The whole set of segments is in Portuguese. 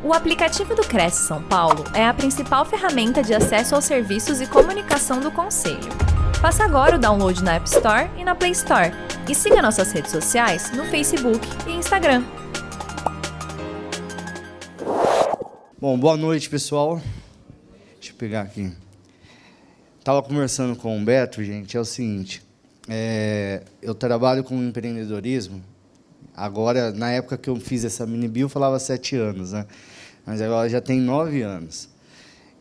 O aplicativo do Cresce São Paulo é a principal ferramenta de acesso aos serviços e comunicação do Conselho. Faça agora o download na App Store e na Play Store. E siga nossas redes sociais no Facebook e Instagram. Bom, boa noite, pessoal. Deixa eu pegar aqui. Estava conversando com o Beto, gente, é o seguinte. Eu trabalho com empreendedorismo. Agora, na época que eu fiz essa mini-bio, eu falava 7 anos, né? Mas agora já tem 9 anos.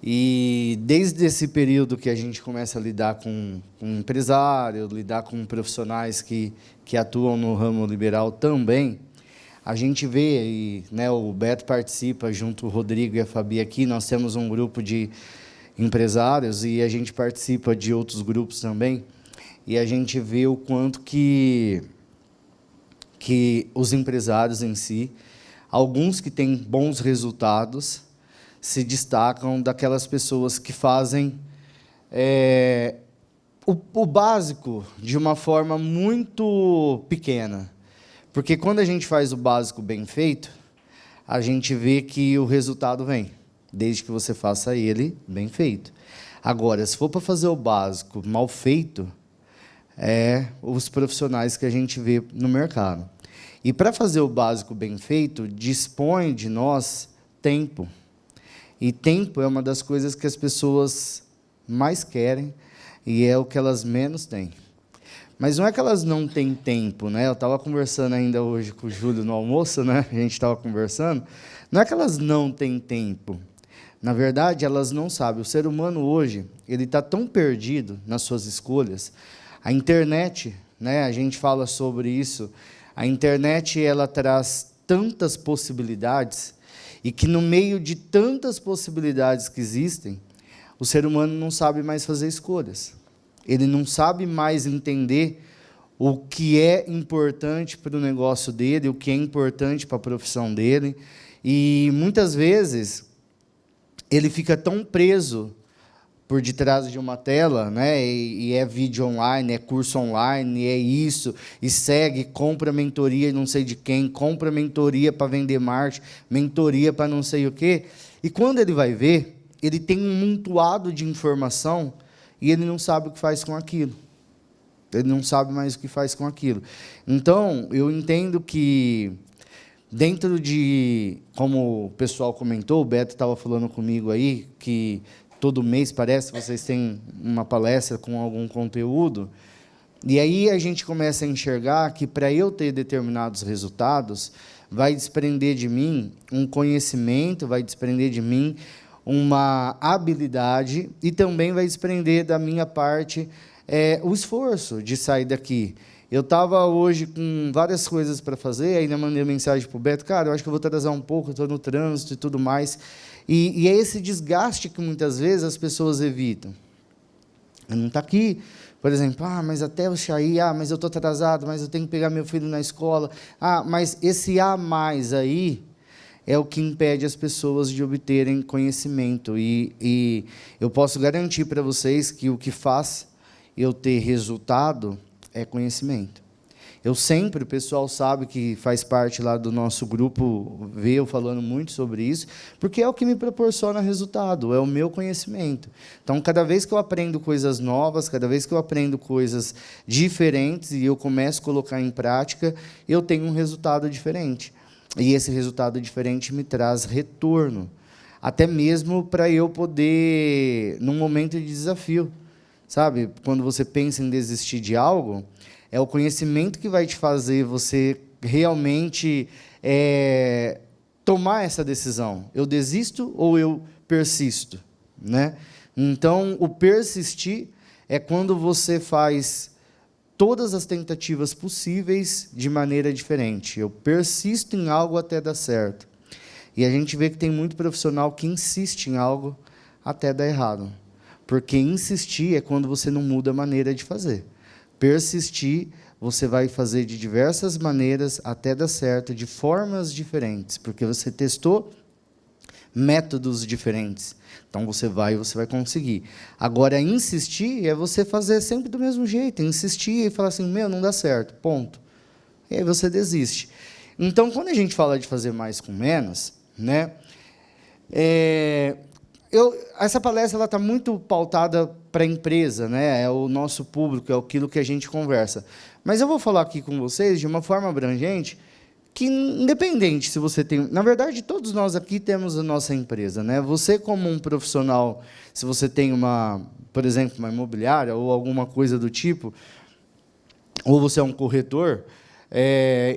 E desde esse período que a gente começa a lidar com empresário, lidar com profissionais que atuam no ramo liberal também, a gente vê, e, né, o Beto participa, junto o Rodrigo e a Fabi aqui, nós temos um grupo de empresários e a gente participa de outros grupos também, e a gente vê o quanto que os empresários em si, alguns que têm bons resultados, se destacam daquelas pessoas que fazem o básico de uma forma muito pequena. Porque quando a gente faz o básico bem feito, a gente vê que o resultado vem, desde que você faça ele bem feito. Agora, se for para fazer o básico mal feito, os profissionais que a gente vê no mercado. E para fazer o básico bem feito, dispõe de nós tempo. E tempo é uma das coisas que as pessoas mais querem e é o que elas menos têm. Mas não é que elas não têm tempo, né? Eu estava conversando ainda hoje com o Júlio no almoço, né? A gente estava conversando. Não é que elas não têm tempo. Na verdade, elas não sabem. O ser humano hoje, ele está tão perdido nas suas escolhas. A internet, né? A gente fala sobre isso. A internet, ela traz tantas possibilidades e que no meio de tantas possibilidades que existem, o ser humano não sabe mais fazer escolhas. Ele não sabe mais entender o que é importante para o negócio dele, o que é importante para a profissão dele. E, muitas vezes, ele fica tão preso por detrás de uma tela, né? E é vídeo online, é curso online, é isso, e segue, compra mentoria não sei de quem, compra mentoria para vender marketing, mentoria para não sei o quê. E quando ele vai ver, ele tem um montoado de informação e ele não sabe o que faz com aquilo. Ele não sabe mais o que faz com aquilo. Então, eu entendo que, dentro de, como o pessoal comentou, o Beto estava falando comigo aí, que todo mês, parece, vocês têm uma palestra com algum conteúdo, e aí a gente começa a enxergar que, para eu ter determinados resultados, vai desprender de mim um conhecimento, vai desprender de mim uma habilidade, e também vai desprender da minha parte o esforço de sair daqui. Eu estava hoje com várias coisas para fazer, ainda mandei mensagem para o Beto, cara, eu acho que eu vou atrasar um pouco, estou no trânsito e tudo mais. E é esse desgaste que, muitas vezes, as pessoas evitam. Não está aqui, por exemplo, mas até eu sair, mas eu estou atrasado, mas eu tenho que pegar meu filho na escola. Mas esse a mais aí é o que impede as pessoas de obterem conhecimento. E eu posso garantir para vocês que o que faz eu ter resultado é conhecimento. Eu sempre, o pessoal sabe que faz parte lá do nosso grupo, vê eu falando muito sobre isso, porque é o que me proporciona resultado, é o meu conhecimento. Então, cada vez que eu aprendo coisas novas, cada vez que eu aprendo coisas diferentes e eu começo a colocar em prática, eu tenho um resultado diferente. E esse resultado diferente me traz retorno, até mesmo para eu poder, num momento de desafio, sabe? Quando você pensa em desistir de algo, é o conhecimento que vai te fazer você realmente tomar essa decisão. Eu desisto ou eu persisto, né? Então, o persistir é quando você faz todas as tentativas possíveis de maneira diferente. Eu persisto em algo até dar certo. E a gente vê que tem muito profissional que insiste em algo até dar errado. Porque insistir é quando você não muda a maneira de fazer. Persistir, você vai fazer de diversas maneiras até dar certo, de formas diferentes, porque você testou métodos diferentes. Então, você vai conseguir. Agora, insistir é você fazer sempre do mesmo jeito, insistir e falar assim, não dá certo, ponto. E aí você desiste. Então, quando a gente fala de fazer mais com menos, né, Essa palestra está muito pautada para a empresa, né? É o nosso público, é aquilo que a gente conversa. Mas eu vou falar aqui com vocês de uma forma abrangente, que independente se você tem... Na verdade, todos nós aqui temos a nossa empresa, né? Você, como um profissional, se você tem, por exemplo, uma imobiliária ou alguma coisa do tipo, ou você é um corretor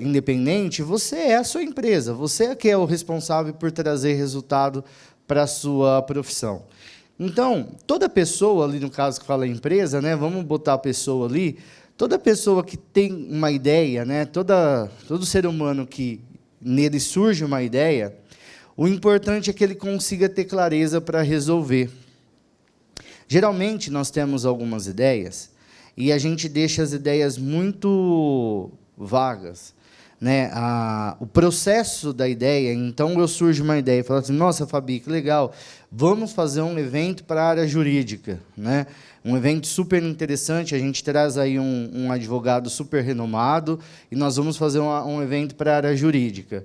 independente, você é a sua empresa, você é que é o responsável por trazer resultado para a sua profissão. Então, toda pessoa, ali no caso que fala empresa, né, vamos botar a pessoa ali, toda pessoa que tem uma ideia, né, todo ser humano que nele surge uma ideia, o importante é que ele consiga ter clareza para resolver. Geralmente, nós temos algumas ideias e a gente deixa as ideias muito vagas, né? O processo da ideia, então surge uma ideia e falo assim, nossa, Fabi, que legal, vamos fazer um evento para a área jurídica, né? Um evento super interessante, a gente traz aí um advogado super renomado e nós vamos fazer um evento para a área jurídica.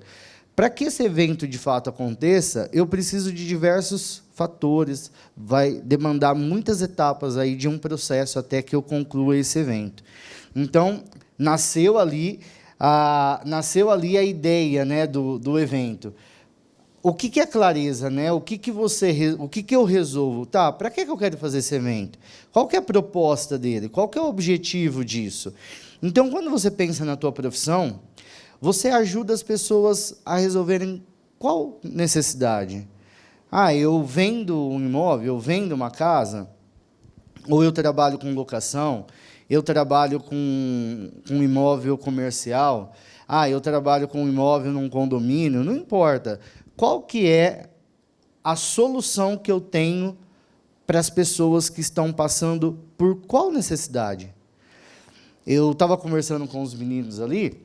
Para que esse evento, de fato, aconteça, eu preciso de diversos fatores, vai demandar muitas etapas aí de um processo até que eu conclua esse evento. Então, nasceu ali a ideia, né, do evento. O que é clareza, né? O que eu resolvo? Tá, para que eu quero fazer esse evento? Qual que é a proposta dele? Qual que é o objetivo disso? Então, quando você pensa na tua profissão, você ajuda as pessoas a resolverem qual necessidade. Eu vendo um imóvel, eu vendo uma casa, ou eu trabalho com locação, eu trabalho com um imóvel comercial, eu trabalho com um imóvel num condomínio, não importa. Qual que é a solução que eu tenho para as pessoas que estão passando por qual necessidade? Eu estava conversando com os meninos ali,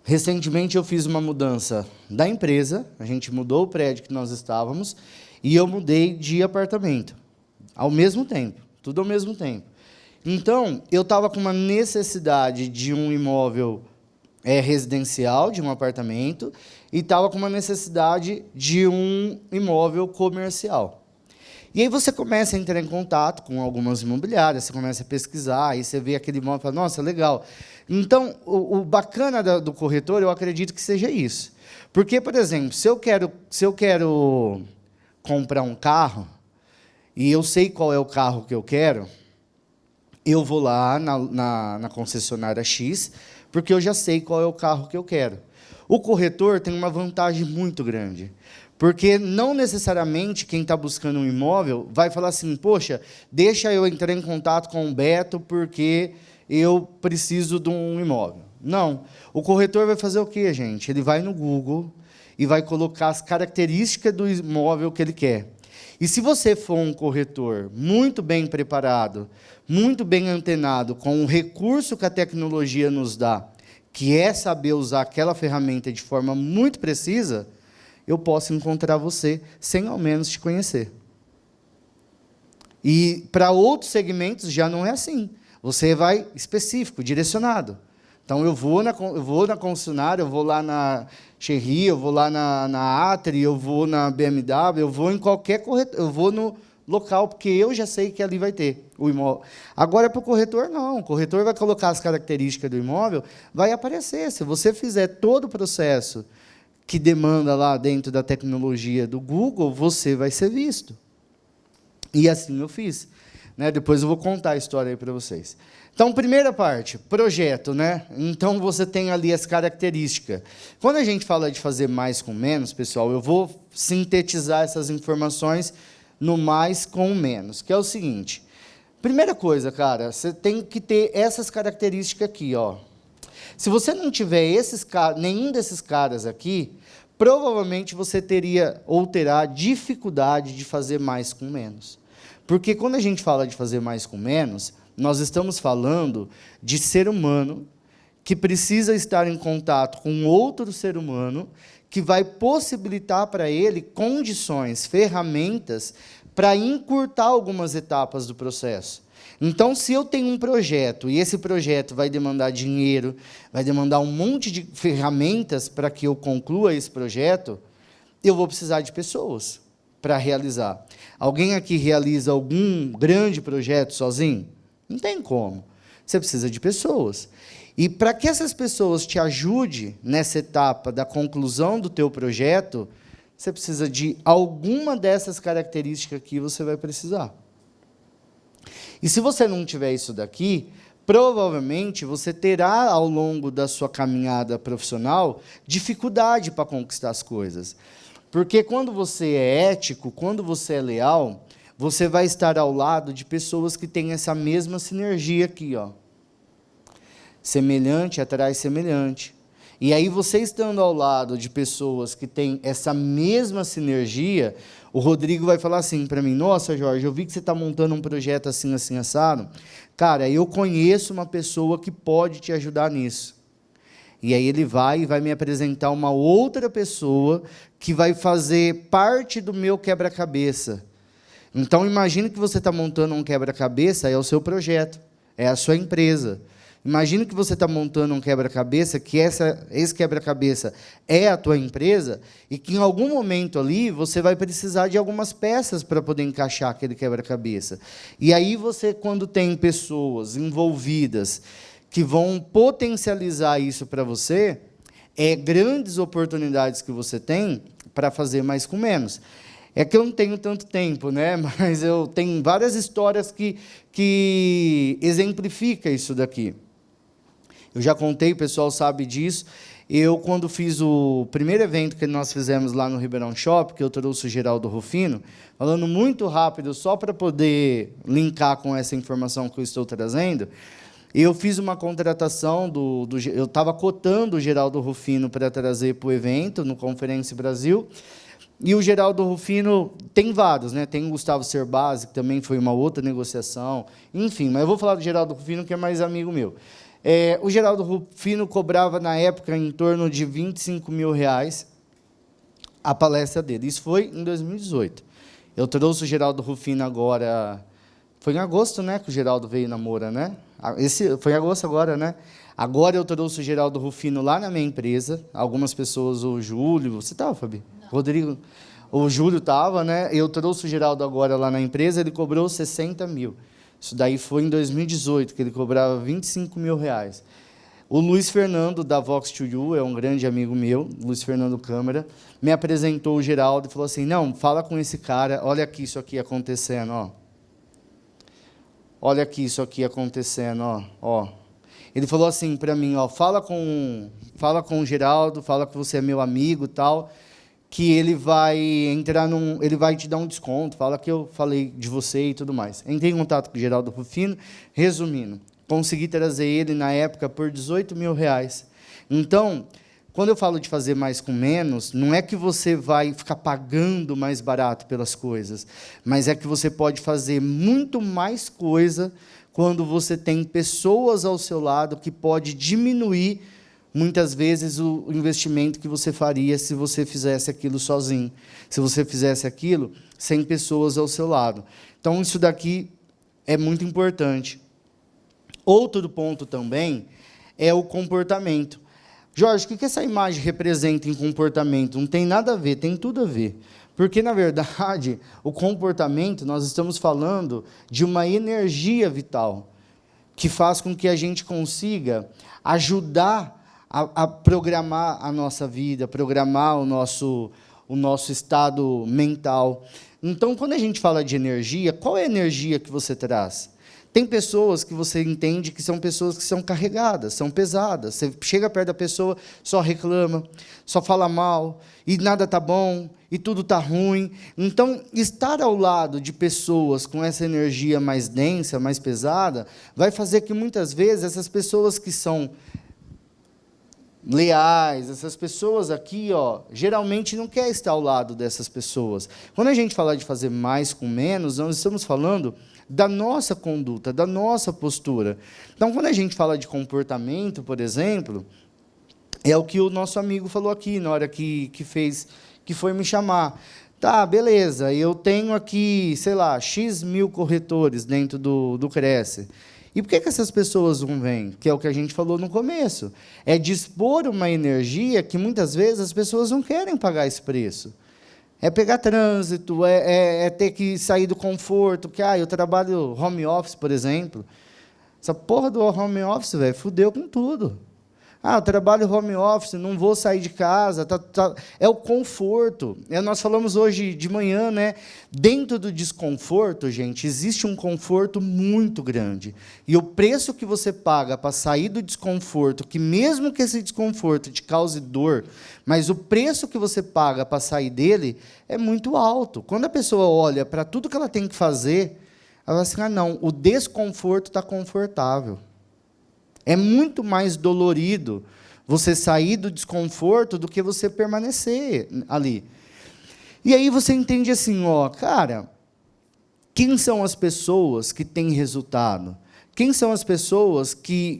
recentemente eu fiz uma mudança da empresa, a gente mudou o prédio que nós estávamos, e eu mudei de apartamento, ao mesmo tempo, tudo ao mesmo tempo. Então, eu estava com uma necessidade de um imóvel residencial, de um apartamento, e estava com uma necessidade de um imóvel comercial. E aí você começa a entrar em contato com algumas imobiliárias, você começa a pesquisar, aí você vê aquele imóvel e fala, nossa, legal. Então, o bacana do corretor, eu acredito que seja isso. Porque, por exemplo, se eu quero comprar um carro, e eu sei qual é o carro que eu quero, eu vou lá na concessionária X, porque eu já sei qual é o carro que eu quero. O corretor tem uma vantagem muito grande, porque não necessariamente quem está buscando um imóvel vai falar assim, poxa, deixa eu entrar em contato com o Beto, porque eu preciso de um imóvel. Não. O corretor vai fazer o quê, gente? Ele vai no Google e vai colocar as características do imóvel que ele quer. E se você for um corretor muito bem preparado, muito bem antenado com o recurso que a tecnologia nos dá, que é saber usar aquela ferramenta de forma muito precisa, eu posso encontrar você sem ao menos te conhecer. E para outros segmentos já não é assim. Você vai específico, direcionado. Então, eu vou na concessionária, eu vou lá na Chery, eu vou lá na Atri, eu vou na BMW, eu vou em qualquer corretor, eu vou no local, porque eu já sei que ali vai ter o imóvel. Agora, para o corretor, não. O corretor vai colocar as características do imóvel, vai aparecer. Se você fizer todo o processo que demanda lá dentro da tecnologia do Google, você vai ser visto. E assim eu fiz. Né? Depois eu vou contar a história aí para vocês. Então, primeira parte, projeto, né? Então, você tem ali as características. Quando a gente fala de fazer mais com menos, pessoal, eu vou sintetizar essas informações no mais com o menos, que é o seguinte. Primeira coisa, cara, você tem que ter essas características aqui, ó. Se você não tiver nenhum desses caras aqui, provavelmente você teria ou terá dificuldade de fazer mais com menos. Porque quando a gente fala de fazer mais com menos, nós estamos falando de ser humano que precisa estar em contato com outro ser humano que vai possibilitar para ele condições, ferramentas para encurtar algumas etapas do processo. Então, se eu tenho um projeto, e esse projeto vai demandar dinheiro, vai demandar um monte de ferramentas para que eu conclua esse projeto, eu vou precisar de pessoas para realizar. Alguém aqui realiza algum grande projeto sozinho? Não tem como. Você precisa de pessoas. E para que essas pessoas te ajudem nessa etapa da conclusão do teu projeto, você precisa de alguma dessas características que você vai precisar. E se você não tiver isso daqui, provavelmente você terá, ao longo da sua caminhada profissional, dificuldade para conquistar as coisas. Porque quando você é ético, quando você é leal, você vai estar ao lado de pessoas que têm essa mesma sinergia aqui, ó. Semelhante atrai semelhante. E aí, você estando ao lado de pessoas que têm essa mesma sinergia, o Rodrigo vai falar assim para mim: nossa, Jorge, eu vi que você está montando um projeto assim, assim, assado. Cara, eu conheço uma pessoa que pode te ajudar nisso. E aí ele vai e vai me apresentar uma outra pessoa que vai fazer parte do meu quebra-cabeça. Então, imagine que você está montando um quebra-cabeça, é o seu projeto, é a sua empresa. Imagina que você está montando um quebra-cabeça, que esse quebra-cabeça é a tua empresa, e que em algum momento ali você vai precisar de algumas peças para poder encaixar aquele quebra-cabeça. E aí você, quando tem pessoas envolvidas que vão potencializar isso para você, grandes oportunidades que você tem para fazer mais com menos. É que eu não tenho tanto tempo, né? Mas eu tenho várias histórias que exemplificam isso daqui. Eu já contei, o pessoal sabe disso. Eu, quando fiz o primeiro evento que nós fizemos lá no Ribeirão Shop, que eu trouxe o Geraldo Rufino, falando muito rápido, só para poder linkar com essa informação que eu estou trazendo, eu fiz uma contratação, eu estava cotando o Geraldo Rufino para trazer para o evento, no Conferência Brasil, e o Geraldo Rufino tem vários, né? Tem o Gustavo Cerbasi, que também foi uma outra negociação, enfim, mas eu vou falar do Geraldo Rufino, que é mais amigo meu. O Geraldo Rufino cobrava, na época, em torno de R$25 mil a palestra dele. Isso foi em 2018. Eu trouxe o Geraldo Rufino agora... Foi em agosto, né, que o Geraldo veio na Moura, né? Foi em agosto agora, né? Agora eu trouxe o Geraldo Rufino lá na minha empresa. Algumas pessoas, o Júlio... Você estava, Fabi? Não. Rodrigo... O Júlio estava, né? Eu trouxe o Geraldo agora lá na empresa, ele cobrou 60 mil. Isso daí foi em 2018, que ele cobrava R$25 mil. O Luiz Fernando, da Vox2U, é um grande amigo meu, Luiz Fernando Câmara, me apresentou o Geraldo e falou assim: não, fala com esse cara, olha aqui isso aqui acontecendo, ó. Olha aqui isso aqui acontecendo, ó. Ele falou assim para mim, ó, fala com o Geraldo, fala que você é meu amigo e tal, que ele vai ele vai te dar um desconto, fala que eu falei de você e tudo mais. Entrei em contato com o Geraldo Rufino, resumindo, consegui trazer ele, na época, por R$18 mil. Então, quando eu falo de fazer mais com menos, não é que você vai ficar pagando mais barato pelas coisas, mas é que você pode fazer muito mais coisa quando você tem pessoas ao seu lado que pode diminuir muitas vezes o investimento que você faria se você fizesse aquilo sozinho, se você fizesse aquilo sem pessoas ao seu lado. Então, isso daqui é muito importante. Outro ponto também é o comportamento. Jorge, o que essa imagem representa em comportamento? Não tem nada a ver, tem tudo a ver. Porque, na verdade, o comportamento, nós estamos falando de uma energia vital, que faz com que a gente consiga ajudar a programar a nossa vida, programar o nosso estado mental. Então, quando a gente fala de energia, qual é a energia que você traz? Tem pessoas que você entende que são pessoas que são carregadas, são pesadas. Você chega perto da pessoa, só reclama, só fala mal, e nada está bom, e tudo está ruim. Então, estar ao lado de pessoas com essa energia mais densa, mais pesada, vai fazer que, muitas vezes, essas pessoas que são leais, essas pessoas aqui, ó, geralmente não quer estar ao lado dessas pessoas. Quando a gente fala de fazer mais com menos, nós estamos falando da nossa conduta, da nossa postura. Então, quando a gente fala de comportamento, por exemplo, é o que o nosso amigo falou aqui, na hora que foi me chamar. Tá, beleza, eu tenho aqui, sei lá, X mil corretores dentro do Cresce. E por que essas pessoas não vêm? Que é o que a gente falou no começo. É dispor uma energia que, muitas vezes, as pessoas não querem pagar esse preço. É pegar trânsito, ter que sair do conforto, porque eu trabalho home office, por exemplo. Essa porra do home office, velho, fudeu com tudo. Eu trabalho home office, não vou sair de casa. É o conforto. Nós falamos hoje de manhã, né? Dentro do desconforto, gente, existe um conforto muito grande. E o preço que você paga para sair do desconforto, que mesmo que esse desconforto te cause dor, mas o preço que você paga para sair dele é muito alto. Quando a pessoa olha para tudo que ela tem que fazer, ela fala assim, não, o desconforto está confortável. É muito mais dolorido você sair do desconforto do que você permanecer ali. E aí você entende assim, cara, quem são as pessoas que têm resultado? Quem são as pessoas que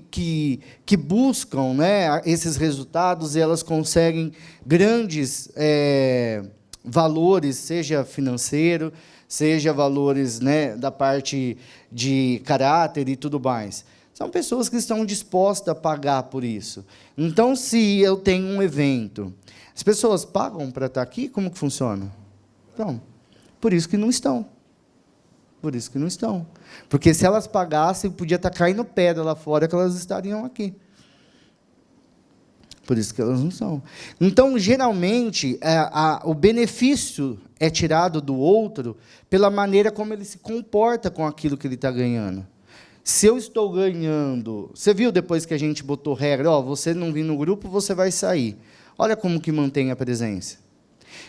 buscam, né, esses resultados e elas conseguem grandes valores, seja financeiro, seja valores, né, da parte de caráter e tudo mais? São pessoas que estão dispostas a pagar por isso. Então, se eu tenho um evento, as pessoas pagam para estar aqui? Como que funciona? Então, por isso que não estão. Por isso que não estão. Porque se elas pagassem, podia estar caindo pedra lá fora que elas estariam aqui. Por isso que elas não são. Então, geralmente, o benefício é tirado do outro pela maneira como ele se comporta com aquilo que ele está ganhando. Se eu estou ganhando... Você viu depois que a gente botou regra? Você não vir no grupo, você vai sair. Olha como que mantém a presença.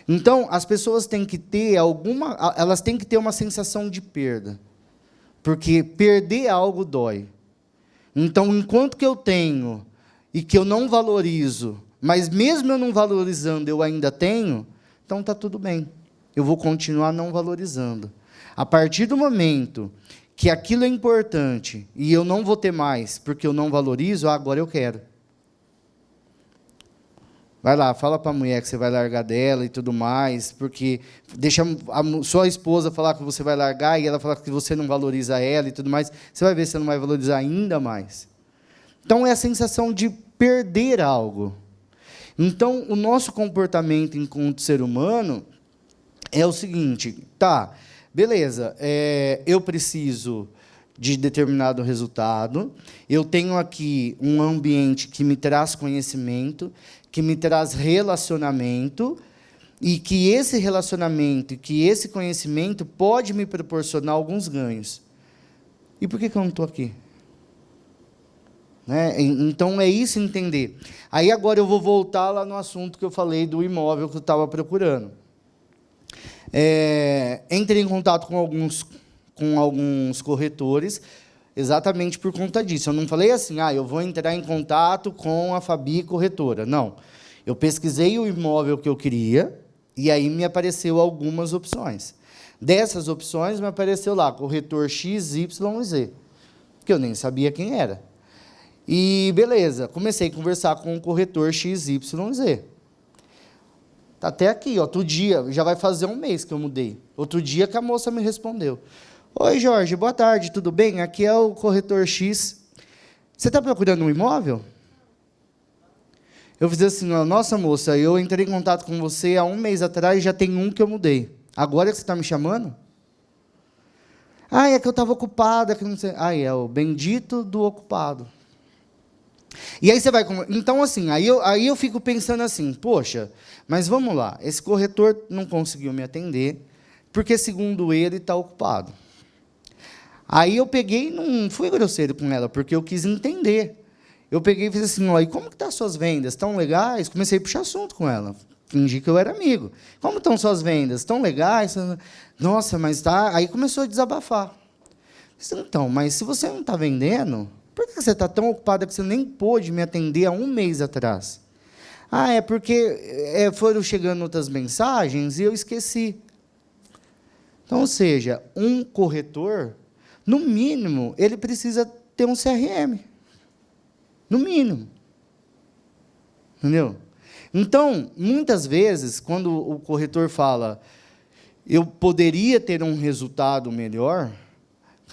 Então, as pessoas têm que ter elas têm que ter uma sensação de perda. Porque perder algo dói. Então, enquanto que eu tenho e que eu não valorizo, mas mesmo eu não valorizando, eu ainda tenho, então está tudo bem. Eu vou continuar não valorizando. A partir do momento que aquilo é importante e eu não vou ter mais porque eu não valorizo, agora eu quero. Vai lá, fala para a mulher que você vai largar dela e tudo mais, porque deixa a sua esposa falar que você vai largar e ela falar que você não valoriza ela e tudo mais, você vai ver se você não vai valorizar ainda mais. Então, é a sensação de perder algo. Então, o nosso comportamento enquanto ser humano é o seguinte, beleza, eu preciso de determinado resultado, eu tenho aqui um ambiente que me traz conhecimento, que me traz relacionamento, e que esse relacionamento, que esse conhecimento pode me proporcionar alguns ganhos. E por que eu não estou aqui? Né? Então, é isso entender. Aí, agora, eu vou voltar lá no assunto que eu falei do imóvel que eu estava procurando. Entrei em contato com alguns corretores, exatamente por conta disso. Eu não falei assim, eu vou entrar em contato com a Fabi Corretora. Não. Eu pesquisei o imóvel que eu queria, e aí me apareceu algumas opções. Dessas opções, me apareceu lá, corretor XYZ, que eu nem sabia quem era. E, beleza, comecei a conversar com o corretor XYZ. Está até aqui, outro dia, já vai fazer um mês que eu mudei. Outro dia que a moça me respondeu. Oi, Jorge, boa tarde, tudo bem? Aqui é o corretor X. Você está procurando um imóvel? Eu fiz assim, nossa, moça, eu entrei em contato com você há um mês atrás e já tem um que eu mudei. Agora que você está me chamando? É que eu estava ocupado, é que não sei. É o bendito do ocupado. E aí você vai... Então, assim, aí eu fico pensando assim, poxa, mas vamos lá, esse corretor não conseguiu me atender, porque, segundo ele, está ocupado. Aí eu peguei e não fui grosseiro com ela, porque eu quis entender. Eu peguei e fiz assim, e como que estão as suas vendas? Estão legais? Comecei a puxar assunto com ela, fingi que eu era amigo. Como estão suas vendas? Estão legais? Nossa, mas tá... Aí começou a desabafar. Então, mas se você não está vendendo... Por que você está tão ocupada que você nem pôde me atender há um mês atrás? É porque foram chegando outras mensagens e eu esqueci. Então, ou seja, um corretor, no mínimo, ele precisa ter um CRM. No mínimo. Entendeu? Então, muitas vezes, quando o corretor fala, eu poderia ter um resultado melhor...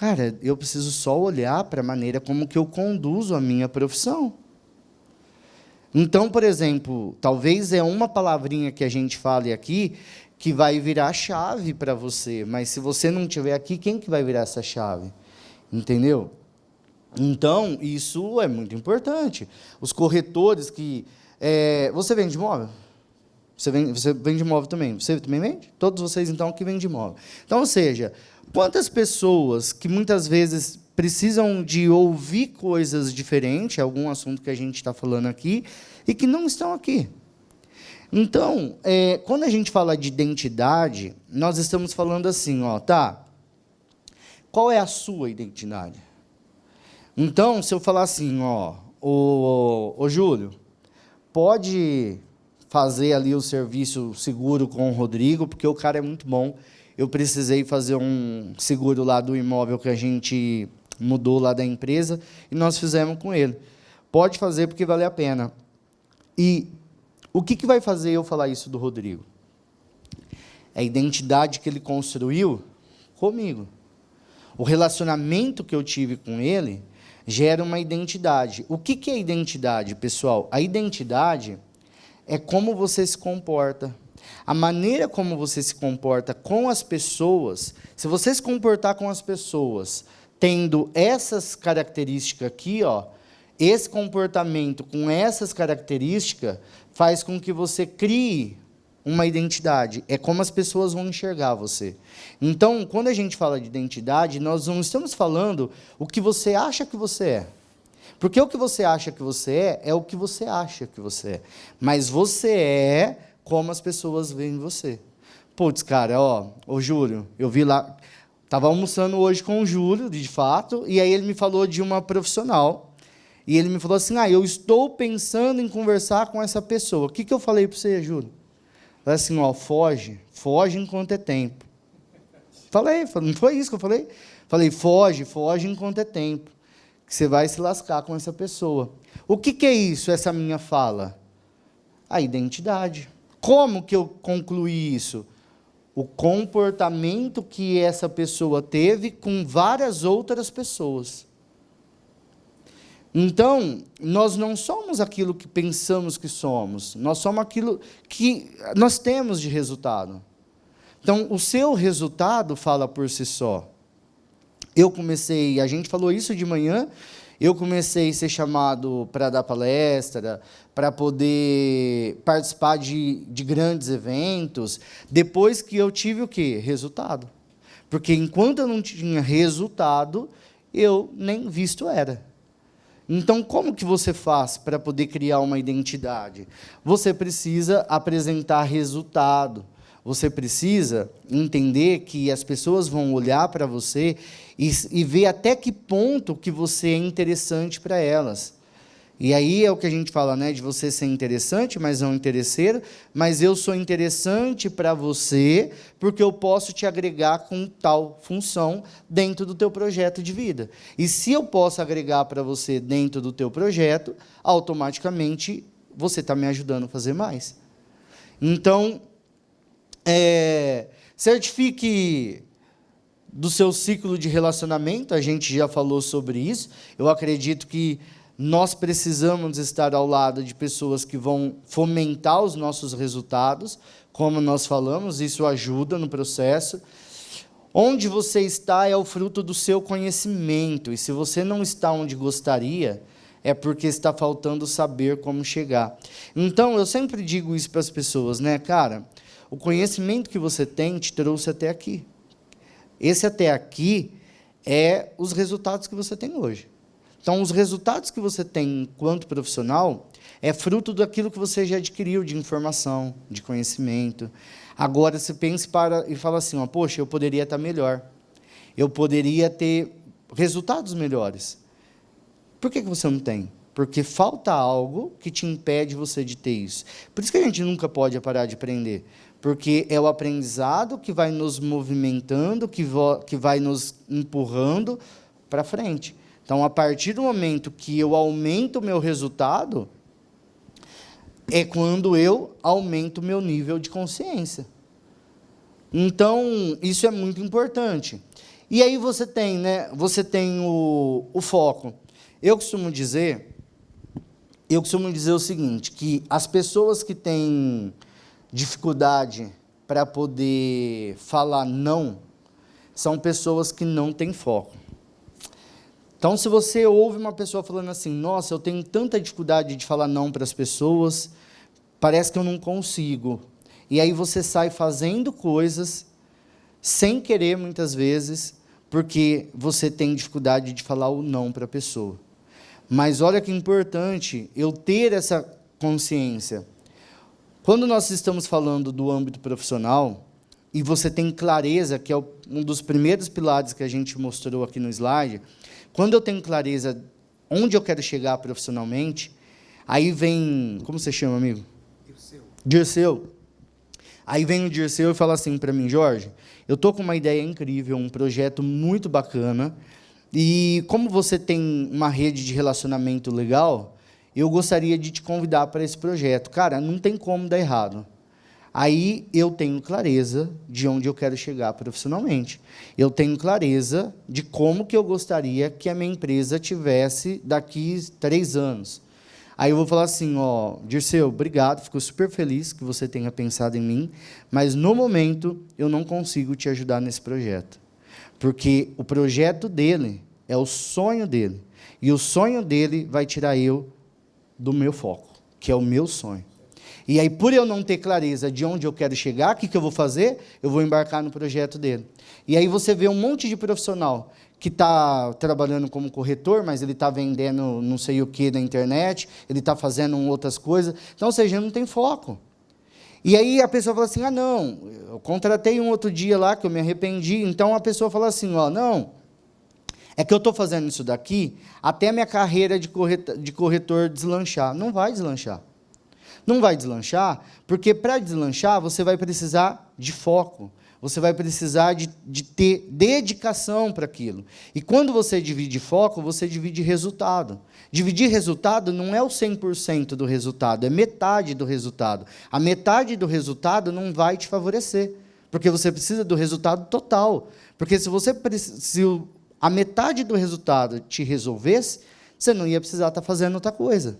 Cara, eu preciso só olhar para a maneira como que eu conduzo a minha profissão. Então, por exemplo, talvez uma palavrinha que a gente fale aqui, que vai virar a chave para você. Mas se você não estiver aqui, quem que vai virar essa chave? Entendeu? Então, isso é muito importante. Os corretores que... você vende imóvel? Você vende imóvel também? Você também vende? Todos vocês, então, que vendem imóvel. Então, ou seja, quantas pessoas que muitas vezes precisam de ouvir coisas diferentes, algum assunto que a gente está falando aqui, e que não estão aqui? Então, quando a gente fala de identidade, nós estamos falando assim, ó, tá? Qual é a sua identidade? Então, se eu falar assim, ó, ô Júlio, pode fazer ali o serviço seguro com o Rodrigo, porque o cara é muito bom. Eu precisei fazer um seguro lá do imóvel que a gente mudou lá da empresa, e nós fizemos com ele. Pode fazer, porque vale a pena. E o que vai fazer eu falar isso do Rodrigo? É a identidade que ele construiu comigo. O relacionamento que eu tive com ele gera uma identidade. O que é identidade, pessoal? A identidade é como você se comporta. A maneira como você se comporta com as pessoas, se você se comportar com as pessoas tendo essas características aqui, ó, esse comportamento com essas características faz com que você crie uma identidade. É como as pessoas vão enxergar você. Então, quando a gente fala de identidade, nós não estamos falando o que você acha que você é. Porque o que você acha que você é o que você acha que você é. Mas você é como as pessoas veem você. Putz, cara, ó, ô Júlio, eu vi lá... Estava almoçando hoje com o Júlio, de fato, e aí ele me falou de uma profissional. E ele me falou assim, eu estou pensando em conversar com essa pessoa. O que eu falei para você, Júlio? Falei assim, ó, foge enquanto é tempo. Falei, não foi isso que eu falei? Falei, foge enquanto é tempo, que você vai se lascar com essa pessoa. O que é isso, essa minha fala? A identidade. Como que eu concluí isso? O comportamento que essa pessoa teve com várias outras pessoas. Então, nós não somos aquilo que pensamos que somos, nós somos aquilo que nós temos de resultado. Então, o seu resultado fala por si só. A gente falou isso de manhã, eu comecei a ser chamado para dar palestra, para poder participar de grandes eventos, depois que eu tive o quê? Resultado. Porque enquanto eu não tinha resultado, eu nem visto era. Então, como que você faz para poder criar uma identidade? Você precisa apresentar resultado. Você precisa entender que as pessoas vão olhar para você e ver até que ponto que você é interessante para elas. E aí é o que a gente fala, né, de você ser interessante, mas não interesseiro, mas eu sou interessante para você porque eu posso te agregar com tal função dentro do teu projeto de vida. E se eu posso agregar para você dentro do teu projeto, automaticamente você está me ajudando a fazer mais. Então, certifique do seu ciclo de relacionamento, a gente já falou sobre isso. Eu acredito que nós precisamos estar ao lado de pessoas que vão fomentar os nossos resultados, como nós falamos, isso ajuda no processo. Onde você está é o fruto do seu conhecimento, e se você não está onde gostaria, é porque está faltando saber como chegar. Então, eu sempre digo isso para as pessoas, né, cara? O conhecimento que você tem te trouxe até aqui. Esse até aqui é os resultados que você tem hoje. Então, os resultados que você tem enquanto profissional é fruto daquilo que você já adquiriu de informação, de conhecimento. Agora, você pensa e fala assim, poxa, eu poderia estar melhor. Eu poderia ter resultados melhores. Por que você não tem? Porque falta algo que te impede você de ter isso. Por isso que a gente nunca pode parar de aprender. Porque é o aprendizado que vai nos movimentando, que vai nos empurrando para frente. Então, a partir do momento que eu aumento o meu resultado, é quando eu aumento o meu nível de consciência. Então, isso é muito importante. E aí você tem, né, o foco. Eu costumo dizer o seguinte, que as pessoas que têm dificuldade para poder falar não são pessoas que não têm foco. Então, se você ouve uma pessoa falando assim, nossa, eu tenho tanta dificuldade de falar não para as pessoas, parece que eu não consigo. E aí você sai fazendo coisas sem querer, muitas vezes, porque você tem dificuldade de falar o não para a pessoa. Mas olha que importante eu ter essa consciência. Quando nós estamos falando do âmbito profissional, e você tem clareza, que é um dos primeiros pilares que a gente mostrou aqui no slide, quando eu tenho clareza onde eu quero chegar profissionalmente, aí vem... Como você chama, amigo? Dirceu. Aí vem o Dirceu e fala assim para mim, Jorge, eu estou com uma ideia incrível, um projeto muito bacana, e como você tem uma rede de relacionamento legal, eu gostaria de te convidar para esse projeto. Cara, não tem como dar errado. Aí eu tenho clareza de onde eu quero chegar profissionalmente. Eu tenho clareza de como que eu gostaria que a minha empresa tivesse daqui 3 anos. Aí eu vou falar assim, ó, Dirceu, obrigado, fico super feliz que você tenha pensado em mim, mas no momento eu não consigo te ajudar nesse projeto. Porque o projeto dele é o sonho dele. E o sonho dele vai tirar eu do meu foco, que é o meu sonho. E aí, por eu não ter clareza de onde eu quero chegar, o que eu vou fazer? Eu vou embarcar no projeto dele. E aí você vê um monte de profissional que está trabalhando como corretor, mas ele está vendendo não sei o que na internet, ele está fazendo outras coisas. Então, ou seja, não tem foco. E aí a pessoa fala assim, ah, não, eu contratei um outro dia lá que eu me arrependi. Então, a pessoa fala assim, ó, não, é que eu estou fazendo isso daqui até a minha carreira de corretor deslanchar. Não vai deslanchar. Não vai deslanchar, porque para deslanchar você vai precisar de foco, você vai precisar de ter dedicação para aquilo. E quando você divide foco, você divide resultado. Dividir resultado não é o 100% do resultado, é metade do resultado. A metade do resultado não vai te favorecer, porque você precisa do resultado total. Porque se a metade do resultado te resolvesse, você não ia precisar estar fazendo outra coisa.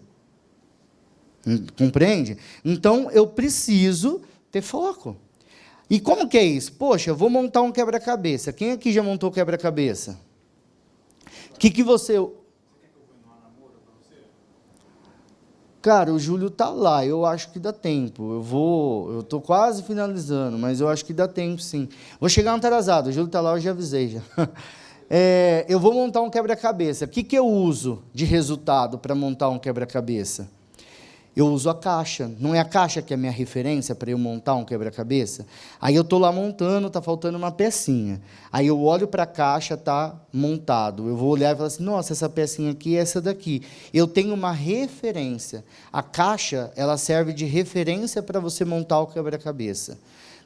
Compreende? Então, eu preciso ter foco. E como que é isso? Poxa, eu vou montar um quebra-cabeça. Quem aqui já montou quebra-cabeça? O que você... Cara, o Júlio está lá, eu acho que dá tempo. Eu estou quase finalizando, mas eu acho que dá tempo, sim. Vou chegar atrasado, o Júlio está lá, eu já avisei. Já. Eu vou montar um quebra-cabeça. O que eu uso de resultado para montar um quebra-cabeça? Eu uso a caixa. Não é a caixa que é a minha referência para eu montar um quebra-cabeça? Aí eu estou lá montando, está faltando uma pecinha. Aí eu olho para a caixa, está montado. Eu vou olhar e falar assim, nossa, essa pecinha aqui é essa daqui. Eu tenho uma referência. A caixa, ela serve de referência para você montar o quebra-cabeça.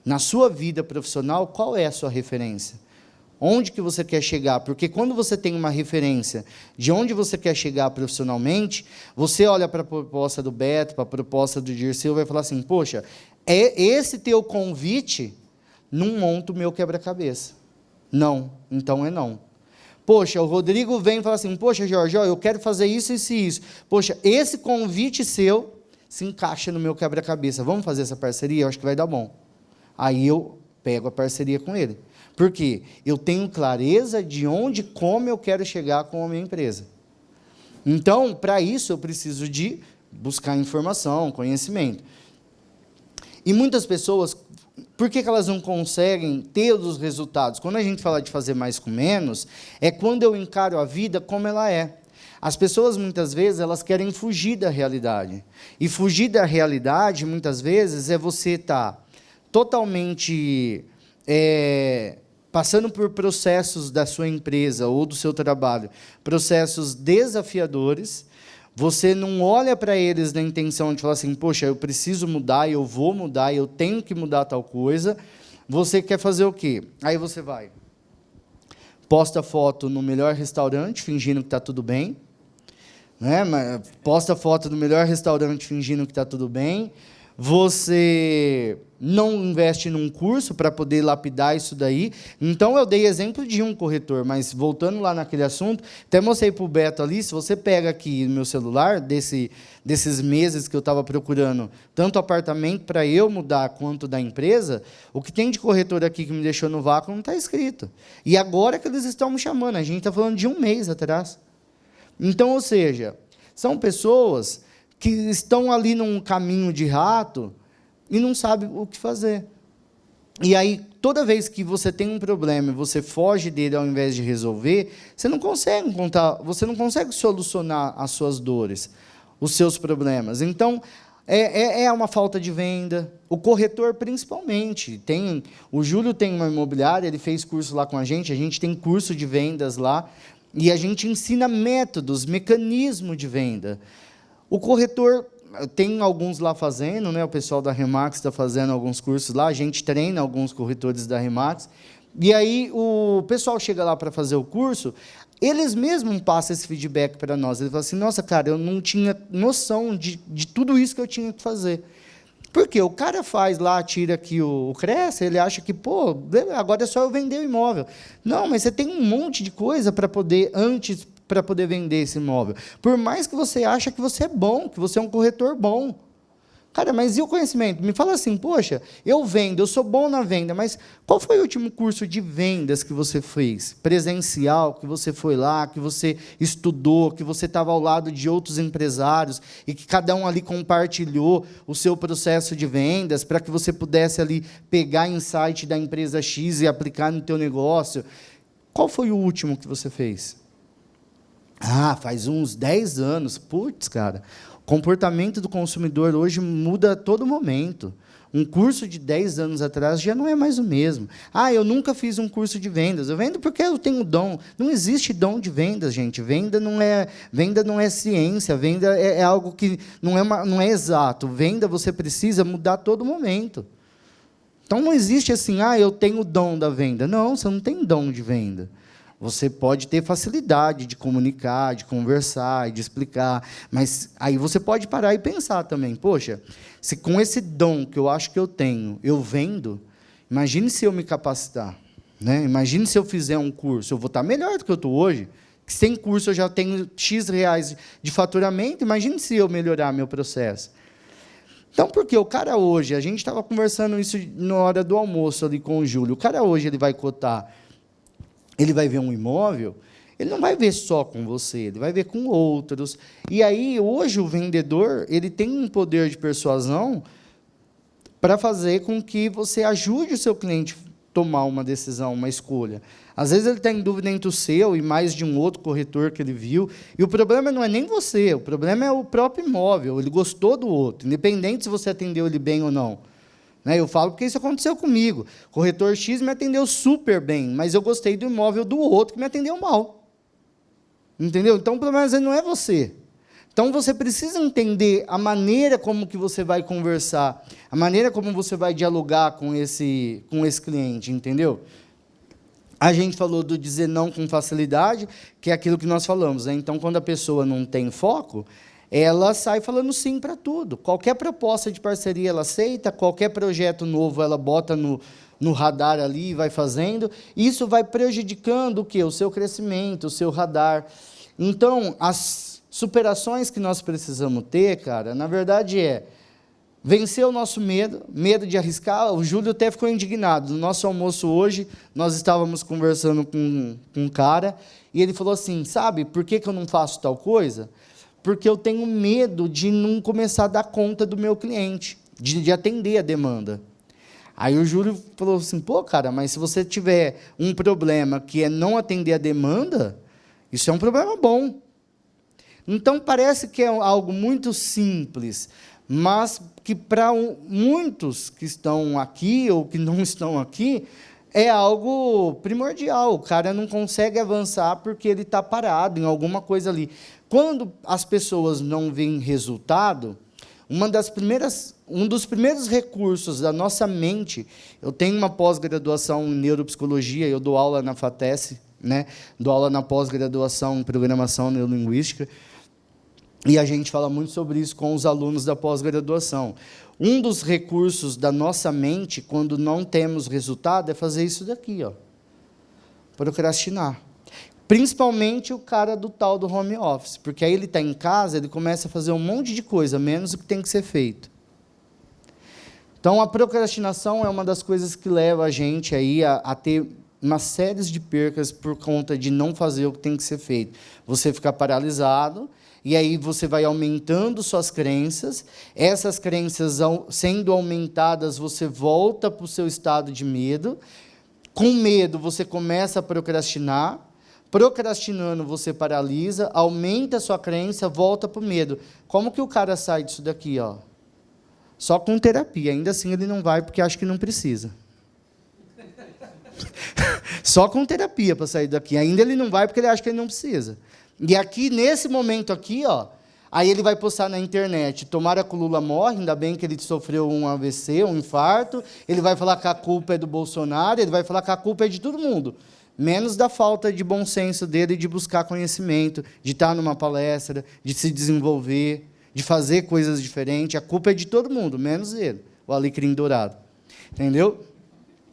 Na sua vida profissional, qual é a sua referência? Onde que você quer chegar? Porque quando você tem uma referência de onde você quer chegar profissionalmente, você olha para a proposta do Beto, para a proposta do Dirceu, e vai falar assim, poxa, esse teu convite não monta o meu quebra-cabeça. Não, então é não. Poxa, o Rodrigo vem e fala assim, poxa, Jorge, eu quero fazer isso, isso e isso. Poxa, esse convite seu se encaixa no meu quebra-cabeça. Vamos fazer essa parceria? Eu acho que vai dar bom. Aí eu pego a parceria com ele. Por quê? Eu tenho clareza de onde, como eu quero chegar com a minha empresa. Então, para isso, eu preciso de buscar informação, conhecimento. E muitas pessoas, por que elas não conseguem ter os resultados? Quando a gente fala de fazer mais com menos, é quando eu encaro a vida como ela é. As pessoas, muitas vezes, elas querem fugir da realidade. E fugir da realidade, muitas vezes, é você estar totalmente... passando por processos da sua empresa ou do seu trabalho, processos desafiadores, você não olha para eles na intenção de falar assim, poxa, eu preciso mudar, eu vou mudar, eu tenho que mudar tal coisa, você quer fazer o quê? Aí você vai, posta foto no melhor restaurante, fingindo que está tudo bem, né? Posta foto no melhor restaurante, fingindo que está tudo bem, você não investe num curso para poder lapidar isso daí. Então, eu dei exemplo de um corretor, mas voltando lá naquele assunto, até mostrei para o Beto ali, se você pega aqui no meu celular, desses meses que eu estava procurando, tanto apartamento para eu mudar, quanto da empresa, o que tem de corretor aqui que me deixou no vácuo não está escrito. E agora que eles estão me chamando, a gente está falando de um mês atrás. Então, ou seja, são pessoas que estão ali num caminho de rato e não sabem o que fazer. E aí, toda vez que você tem um problema e você foge dele ao invés de resolver, você não consegue solucionar as suas dores, os seus problemas. Então, é uma falta de venda. O corretor, principalmente. O Júlio tem uma imobiliária, ele fez curso lá com a gente tem curso de vendas lá, e a gente ensina métodos, mecanismo de venda. O corretor, tem alguns lá fazendo, né? O pessoal da Remax está fazendo alguns cursos lá, a gente treina alguns corretores da Remax, e aí o pessoal chega lá para fazer o curso, eles mesmos passam esse feedback para nós. Eles falam assim, nossa, cara, eu não tinha noção de tudo isso que eu tinha que fazer. Porque o cara faz lá, tira aqui o Cresce, ele acha que, pô, agora é só eu vender o imóvel. Não, mas você tem um monte de coisa para poder vender esse imóvel. Por mais que você ache que você é bom, que você é um corretor bom. Cara, mas e o conhecimento? Me fala assim, poxa, eu vendo, eu sou bom na venda, mas qual foi o último curso de vendas que você fez? Presencial, que você foi lá, que você estudou, que você estava ao lado de outros empresários e que cada um ali compartilhou o seu processo de vendas para que você pudesse ali pegar insight da empresa X e aplicar no teu negócio. Qual foi o último que você fez? Ah, faz uns 10 anos. Putz, cara, o comportamento do consumidor hoje muda a todo momento. Um curso de 10 anos atrás já não é mais o mesmo. Ah, eu nunca fiz um curso de vendas. Eu vendo porque eu tenho dom. Não existe dom de vendas, gente. Venda não é ciência. Venda é algo que não é exato. Venda você precisa mudar a todo momento. Então, não existe assim, eu tenho o dom da venda. Não, você não tem dom de venda. Você pode ter facilidade de comunicar, de conversar e de explicar, mas aí você pode parar e pensar também, poxa, se com esse dom que eu acho que eu tenho, eu vendo, imagine se eu me capacitar, né? Imagine se eu fizer um curso, eu vou estar melhor do que eu estou hoje, que sem curso eu já tenho X reais de faturamento, imagine se eu melhorar meu processo. Então, porque o cara hoje, a gente estava conversando isso na hora do almoço ali com o Júlio, o cara hoje ele vai cotar, ele vai ver um imóvel, ele não vai ver só com você, ele vai ver com outros. E aí, hoje, o vendedor ele tem um poder de persuasão para fazer com que você ajude o seu cliente a tomar uma decisão, uma escolha. Às vezes, ele está em dúvida entre o seu e mais de um outro corretor que ele viu, e o problema não é nem você, o problema é o próprio imóvel, ele gostou do outro, independente se você atendeu ele bem ou não. Eu falo porque isso aconteceu comigo. O corretor X me atendeu super bem, mas eu gostei do imóvel do outro que me atendeu mal. Entendeu? Então, o problema não é você. Então, você precisa entender a maneira como que você vai conversar, a maneira como você vai dialogar com esse cliente, entendeu? A gente falou do dizer não com facilidade, que é aquilo que nós falamos. Então, quando a pessoa não tem foco, ela sai falando sim para tudo. Qualquer proposta de parceria ela aceita, qualquer projeto novo ela bota no radar ali e vai fazendo. Isso vai prejudicando o quê? O seu crescimento, o seu radar. Então, as superações que nós precisamos ter, cara, na verdade vencer o nosso medo de arriscar. O Júlio até ficou indignado. No nosso almoço hoje, nós estávamos conversando com um cara, e ele falou assim, sabe, por que eu não faço tal coisa? Porque eu tenho medo de não começar a dar conta do meu cliente, de atender a demanda. Aí o Júlio falou assim, pô, cara, mas se você tiver um problema que é não atender a demanda, isso é um problema bom. Então, parece que é algo muito simples, mas que para muitos que estão aqui ou que não estão aqui, é algo primordial. O cara não consegue avançar porque ele está parado em alguma coisa ali. Quando as pessoas não veem resultado, um dos primeiros recursos da nossa mente, eu tenho uma pós-graduação em neuropsicologia, eu dou aula na FATES, dou aula na pós-graduação em programação neurolinguística, e a gente fala muito sobre isso com os alunos da pós-graduação. Um dos recursos da nossa mente, quando não temos resultado, é fazer isso daqui, ó. Procrastinar. Principalmente o cara do tal do home office, porque aí ele está em casa, ele começa a fazer um monte de coisa, menos o que tem que ser feito. Então, a procrastinação é uma das coisas que leva a gente aí a ter uma série de percas por conta de não fazer o que tem que ser feito. Você fica paralisado, e aí você vai aumentando suas crenças. Essas crenças, sendo aumentadas, você volta para o seu estado de medo. Com medo, você começa a procrastinar. Procrastinando, você paralisa, aumenta a sua crença, volta para o medo. Como que o cara sai disso daqui, ó? Só com terapia. Ainda assim, ele não vai porque acha que não precisa. Só com terapia para sair daqui. Ainda ele não vai porque ele acha que ele não precisa. E aqui, nesse momento aqui, ó, aí ele vai postar na internet, tomara que o Lula morre, ainda bem que ele sofreu um AVC, um infarto, ele vai falar que a culpa é do Bolsonaro, ele vai falar que a culpa é de todo mundo, menos da falta de bom senso dele de buscar conhecimento, de estar numa palestra, de se desenvolver, de fazer coisas diferentes. A culpa é de todo mundo, menos ele, o alecrim dourado. Entendeu?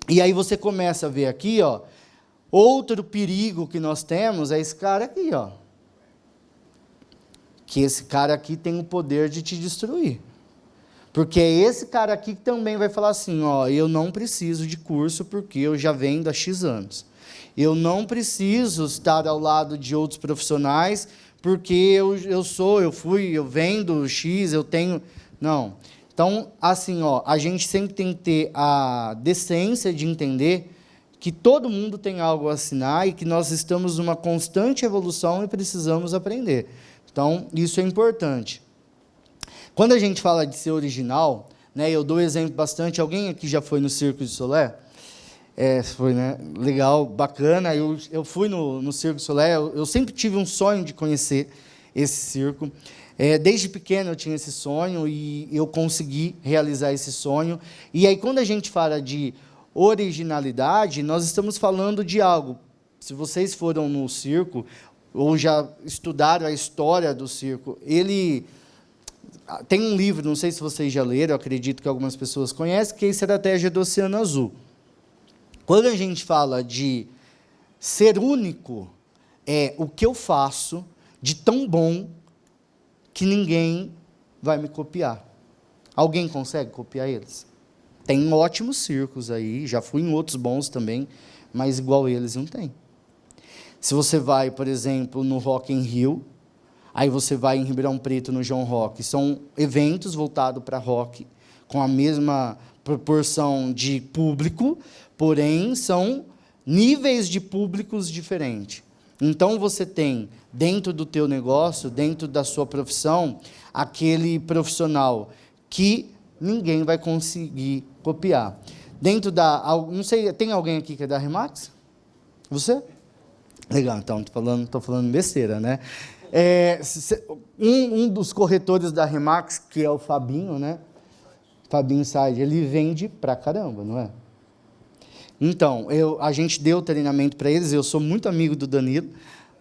E aí você começa a ver aqui, ó, outro perigo que nós temos é esse cara aqui, ó. Que esse cara aqui tem o poder de te destruir. Porque é esse cara aqui que também vai falar assim, ó, eu não preciso de curso porque eu já vendo há X anos. Eu não preciso estar ao lado de outros profissionais porque eu vendo X, eu tenho... Não. Então, assim, ó, a gente sempre tem que ter a decência de entender que todo mundo tem algo a assinar e que nós estamos numa constante evolução e precisamos aprender. Então, isso é importante. Quando a gente fala de ser original, né, eu dou exemplo bastante. Alguém aqui já foi no Circo de Solé? Foi, né? Legal, bacana. Eu fui no Circo de Solé. Eu sempre tive um sonho de conhecer esse circo. Desde pequeno eu tinha esse sonho e eu consegui realizar esse sonho. E aí, quando a gente fala de originalidade, nós estamos falando de algo. Se vocês foram no circo ou já estudaram a história do circo, ele tem um livro, não sei se vocês já leram, eu acredito que algumas pessoas conhecem, que é a Estratégia do Oceano Azul. Quando a gente fala de ser único, é o que eu faço de tão bom que ninguém vai me copiar. Alguém consegue copiar eles? Tem ótimos circos aí, já fui em outros bons também, mas igual eles não tem. Se você vai, por exemplo, no Rock in Rio, aí você vai em Ribeirão Preto, no João Rock, são eventos voltados para rock, com a mesma proporção de público, porém são níveis de públicos diferentes. Então, você tem, dentro do teu negócio, dentro da sua profissão, aquele profissional que ninguém vai conseguir copiar. Dentro da... Não sei, tem alguém aqui que é da Remax? Você? Legal, então, estou falando besteira, né? Um dos corretores da Remax, que é o Fabinho, né? Fabinho Side, ele vende pra caramba, não é? Então, a gente deu treinamento para eles, eu sou muito amigo do Danilo,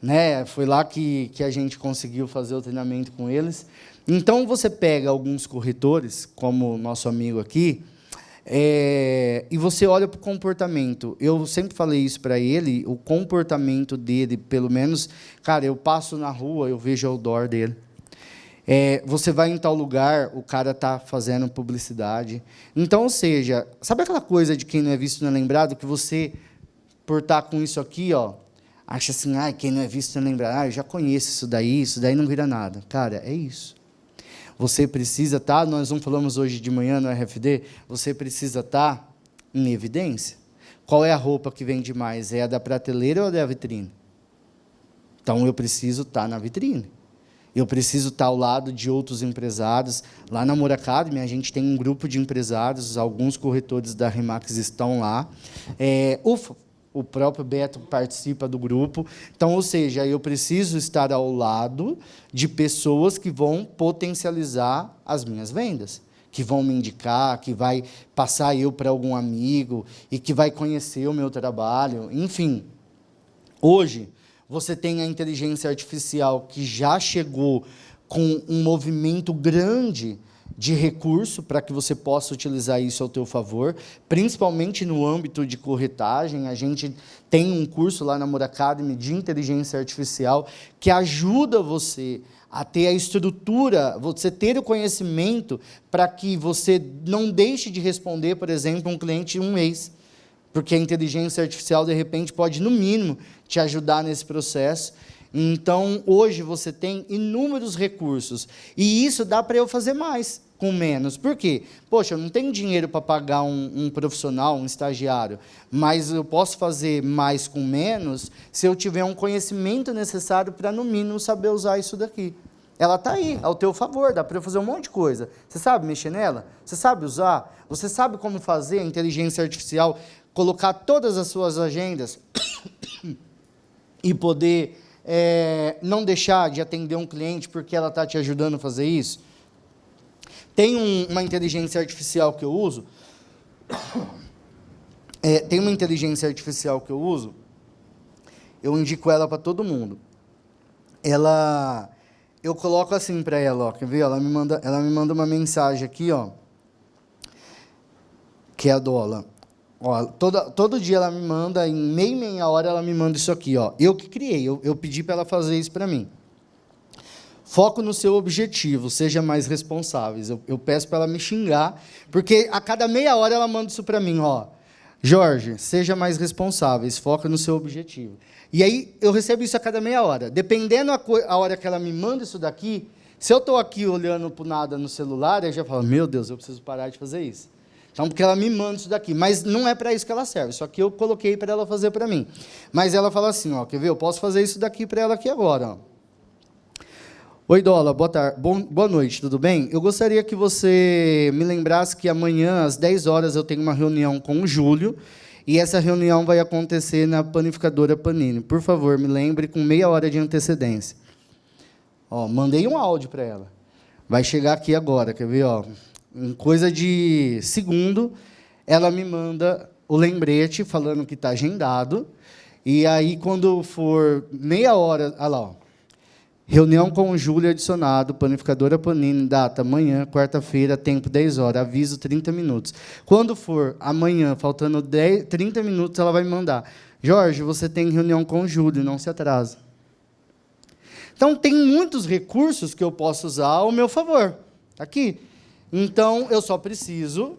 né? Foi lá que a gente conseguiu fazer o treinamento com eles. Então, você pega alguns corretores, como o nosso amigo aqui, e você olha para o comportamento. Eu sempre falei isso para ele, o comportamento dele, pelo menos, cara, eu passo na rua, eu vejo o outdoor dele. Você vai em tal lugar, o cara está fazendo publicidade. Então, ou seja, sabe aquela coisa de quem não é visto não é lembrado, que você, por estar com isso aqui, ó, acha assim, quem não é visto não é lembrado, eu já conheço isso daí não vira nada. Cara, é isso. Você precisa estar, nós não falamos hoje de manhã no RFD, você precisa estar em evidência. Qual é a roupa que vende mais? É a da prateleira ou a da vitrine? Então, eu preciso estar na vitrine. Eu preciso estar ao lado de outros empresários. Lá na Moura Academy, a gente tem um grupo de empresários, alguns corretores da Remax estão lá. O próprio Beto participa do grupo. Então, ou seja, eu preciso estar ao lado de pessoas que vão potencializar as minhas vendas, que vão me indicar, que vai passar eu para algum amigo e que vai conhecer o meu trabalho. Enfim, hoje, você tem a inteligência artificial que já chegou com um movimento grande de recurso para que você possa utilizar isso ao teu favor, principalmente no âmbito de corretagem. A gente tem um curso lá na Muracademy de inteligência artificial que ajuda você a ter a estrutura, você ter o conhecimento para que você não deixe de responder, por exemplo, um cliente um mês, porque a inteligência artificial, de repente, pode, no mínimo, te ajudar nesse processo. Então, hoje você tem inúmeros recursos, e isso dá para eu fazer mais com menos. Por quê? Poxa, eu não tenho dinheiro para pagar um profissional, um estagiário, mas eu posso fazer mais com menos se eu tiver um conhecimento necessário para, no mínimo, saber usar isso daqui. Ela está aí, ao teu favor, dá para eu fazer um monte de coisa. Você sabe mexer nela? Você sabe usar? Você sabe como fazer a inteligência artificial, colocar todas as suas agendas e poder não deixar de atender um cliente porque ela está te ajudando a fazer isso? Tem uma inteligência artificial que eu uso, eu indico ela para todo mundo. Eu coloco assim para ela, ó, quer ver? Ela me manda uma mensagem aqui, ó, que é a Dola. Ó, todo dia ela me manda, em meia hora ela me manda isso aqui, ó. Eu que criei, eu pedi para ela fazer isso para mim. Foco no seu objetivo, seja mais responsáveis. Eu peço para ela me xingar, porque a cada meia hora ela manda isso para mim, ó. Jorge, seja mais responsáveis, foca no seu objetivo. E aí eu recebo isso a cada meia hora. Dependendo a hora que ela me manda isso daqui, se eu estou aqui olhando para nada no celular, eu já falo, meu Deus, eu preciso parar de fazer isso. Então, porque ela me manda isso daqui, mas não é para isso que ela serve, só que eu coloquei para ela fazer para mim. Mas ela fala assim, ó, quer ver? Eu posso fazer isso daqui para ela aqui agora, ó. Oi, Dola, boa tarde, boa noite, tudo bem? Eu gostaria que você me lembrasse que amanhã, às 10 horas, eu tenho uma reunião com o Júlio, e essa reunião vai acontecer na panificadora Panini. Por favor, me lembre com meia hora de antecedência. Ó, mandei um áudio para ela. Vai chegar aqui agora, quer ver? Ó, em coisa de segundo, ela me manda o lembrete falando que está agendado, e aí, quando for meia hora, olha lá, ó, reunião com o Júlio adicionado, panificadora Panini, data amanhã, quarta-feira, tempo 10 horas, aviso 30 minutos. Quando for amanhã, faltando 30 minutos, ela vai me mandar. Jorge, você tem reunião com o Júlio, não se atrasa. Então, tem muitos recursos que eu posso usar ao meu favor. Está aqui. Então, eu só preciso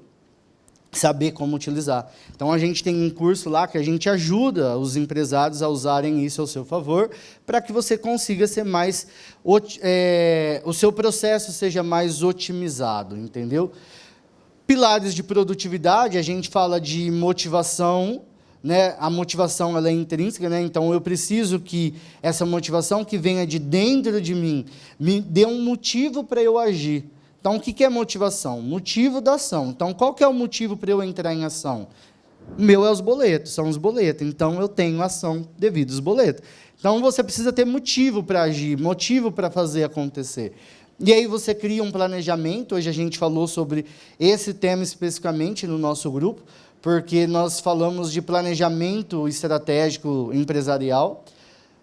saber como utilizar. Então, a gente tem um curso lá que a gente ajuda os empresários a usarem isso ao seu favor, para que você consiga ser mais... o seu processo seja mais otimizado, entendeu? Pilares de produtividade, a gente fala de motivação, né? A motivação ela é intrínseca, né? Então, eu preciso que essa motivação que venha de dentro de mim me dê um motivo para eu agir. Então, o que é motivação? Motivo da ação. Então, qual que é o motivo para eu entrar em ação? O meu é os boletos, são os boletos. Então, eu tenho ação devido aos boletos. Então, você precisa ter motivo para agir, motivo para fazer acontecer. E aí você cria um planejamento. Hoje a gente falou sobre esse tema especificamente no nosso grupo, porque nós falamos de planejamento estratégico empresarial,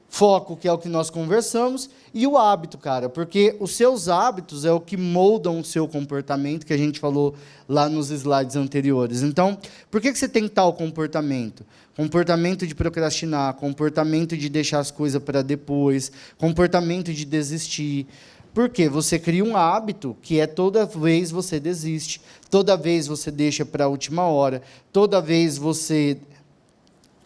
foco, que é o que nós conversamos, e o hábito, cara, porque os seus hábitos é o que moldam o seu comportamento, que a gente falou lá nos slides anteriores. Então, por que você tem tal comportamento? Comportamento de procrastinar, comportamento de deixar as coisas para depois, comportamento de desistir. Por quê? Você cria um hábito que é toda vez você desiste, toda vez você deixa para a última hora, toda vez você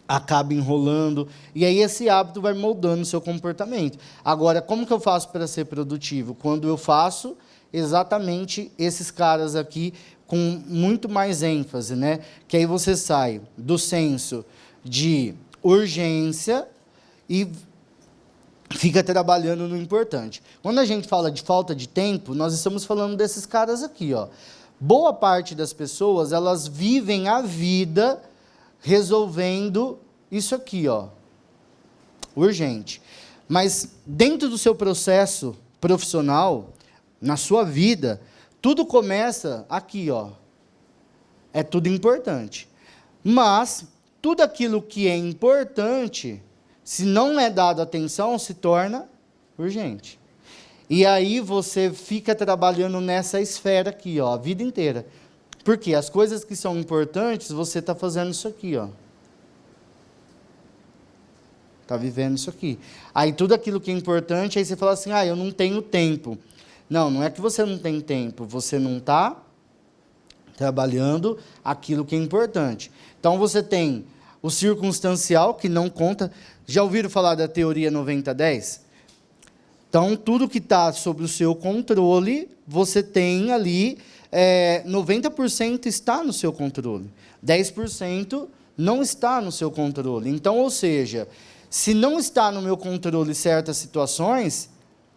acaba enrolando, e aí esse hábito vai moldando o seu comportamento. Agora, como que eu faço para ser produtivo? Quando eu faço exatamente esses caras aqui com muito mais ênfase, né? Que aí você sai do senso de urgência e fica trabalhando no importante. Quando a gente fala de falta de tempo, nós estamos falando desses caras aqui, ó. Boa parte das pessoas, elas vivem a vida resolvendo isso aqui, ó, urgente. Mas dentro do seu processo profissional, na sua vida, tudo começa aqui, ó. É tudo importante. Mas tudo aquilo que é importante, se não é dado atenção, se torna urgente. E aí você fica trabalhando nessa esfera aqui, ó, a vida inteira. Porque as coisas que são importantes, você está fazendo isso aqui, ó. Está vivendo isso aqui. Aí tudo aquilo que é importante, aí você fala assim, eu não tenho tempo. Não, não é que você não tem tempo, você não está trabalhando aquilo que é importante. Então você tem o circunstancial, que não conta. Já ouviram falar da teoria 90-10? Então, tudo que está sob o seu controle, você tem ali, 90% está no seu controle. 10% não está no seu controle. Então, ou seja, se não está no meu controle certas situações,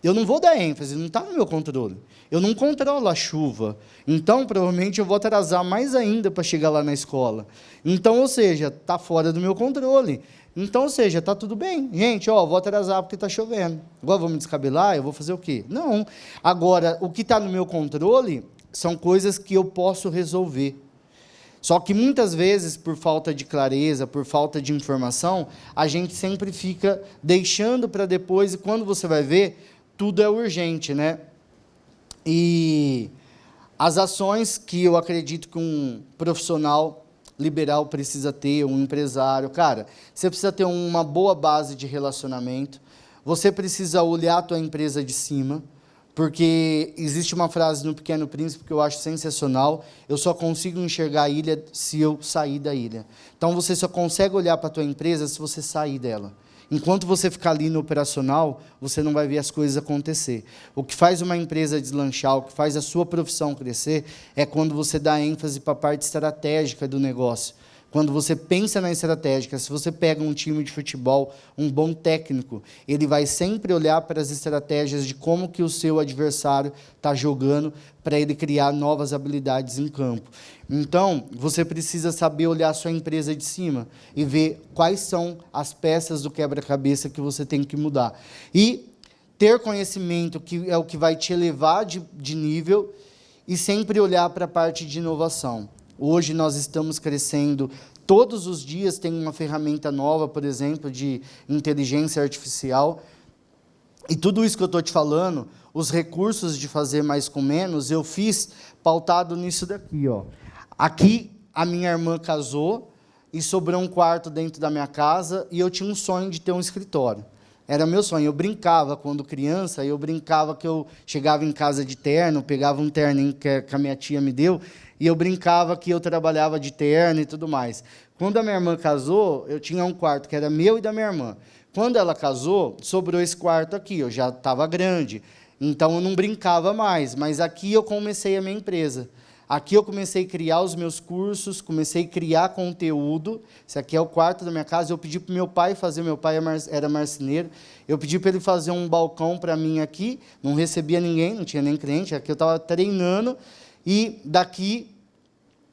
eu não vou dar ênfase, não está no meu controle. Eu não controlo a chuva. Então, provavelmente, eu vou atrasar mais ainda para chegar lá na escola. Então, ou seja, está fora do meu controle. Então, ou seja, está tudo bem. Gente, vou atrasar porque está chovendo. Agora vou me descabelar, eu vou fazer o quê? Não. Agora, o que está no meu controle são coisas que eu posso resolver. Só que muitas vezes, por falta de clareza, por falta de informação, a gente sempre fica deixando para depois, e quando você vai ver, tudo é urgente, né? E as ações que eu acredito que um profissional liberal precisa ter, um empresário, cara, você precisa ter uma boa base de relacionamento, você precisa olhar a tua empresa de cima, porque existe uma frase no Pequeno Príncipe que eu acho sensacional, eu só consigo enxergar a ilha se eu sair da ilha. Então, você só consegue olhar para a tua empresa se você sair dela. Enquanto você ficar ali no operacional, você não vai ver as coisas acontecer. O que faz uma empresa deslanchar, o que faz a sua profissão crescer, é quando você dá ênfase para a parte estratégica do negócio. Quando você pensa na estratégica, se você pega um time de futebol, um bom técnico, ele vai sempre olhar para as estratégias de como que o seu adversário está jogando para ele criar novas habilidades em campo. Então, você precisa saber olhar a sua empresa de cima e ver quais são as peças do quebra-cabeça que você tem que mudar. E ter conhecimento, que é o que vai te elevar de nível, e sempre olhar para a parte de inovação. Hoje nós estamos crescendo, todos os dias tem uma ferramenta nova, por exemplo, de inteligência artificial. E tudo isso que eu estou te falando, os recursos de fazer mais com menos, eu fiz pautado nisso daqui, ó. Aqui, a minha irmã casou e sobrou um quarto dentro da minha casa e eu tinha um sonho de ter um escritório. Era meu sonho. Eu brincava, quando criança, eu brincava que eu chegava em casa de terno, pegava um terninho que a minha tia me deu, e eu brincava que eu trabalhava de terno e tudo mais. Quando a minha irmã casou, eu tinha um quarto que era meu e da minha irmã. Quando ela casou, sobrou esse quarto aqui, eu já estava grande, então eu não brincava mais, mas aqui eu comecei a minha empresa. Aqui eu comecei a criar os meus cursos, comecei a criar conteúdo. Esse aqui é o quarto da minha casa. Eu pedi para o meu pai fazer, meu pai era marceneiro. Eu pedi para ele fazer um balcão para mim aqui. Não recebia ninguém, não tinha nem cliente. Aqui eu estava treinando. E daqui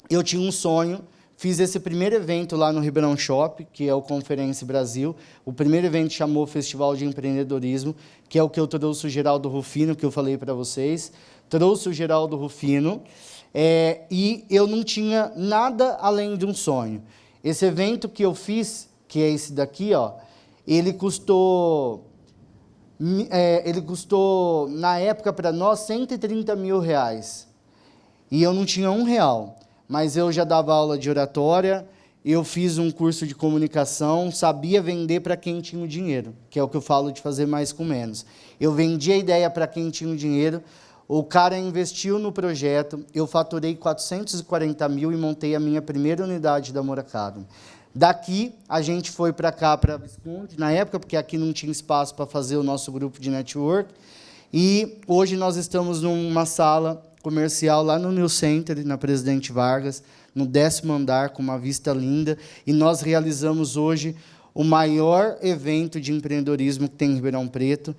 eu tinha um sonho. Fiz esse primeiro evento lá no Ribeirão Shop, que é o Conferência Brasil. O primeiro evento chamou Festival de Empreendedorismo, que é o que eu trouxe o Geraldo Rufino, que eu falei para vocês. Trouxe o Geraldo Rufino. E eu não tinha nada além de um sonho. Esse evento que eu fiz, que é esse daqui, ó, ele custou, na época, para nós, 130 mil reais. E eu não tinha R$1, mas eu já dava aula de oratória, eu fiz um curso de comunicação, sabia vender para quem tinha o dinheiro, que é o que eu falo de fazer mais com menos. Eu vendia a ideia para quem tinha o dinheiro. O cara investiu no projeto, eu faturei 440 mil e montei a minha primeira unidade da Amor Academy. Daqui, a gente foi para cá, para Visconde, na época, porque aqui não tinha espaço para fazer o nosso grupo de network. E hoje nós estamos numa sala comercial lá no New Center, na Presidente Vargas, no 10º andar, com uma vista linda. E nós realizamos hoje o maior evento de empreendedorismo que tem em Ribeirão Preto.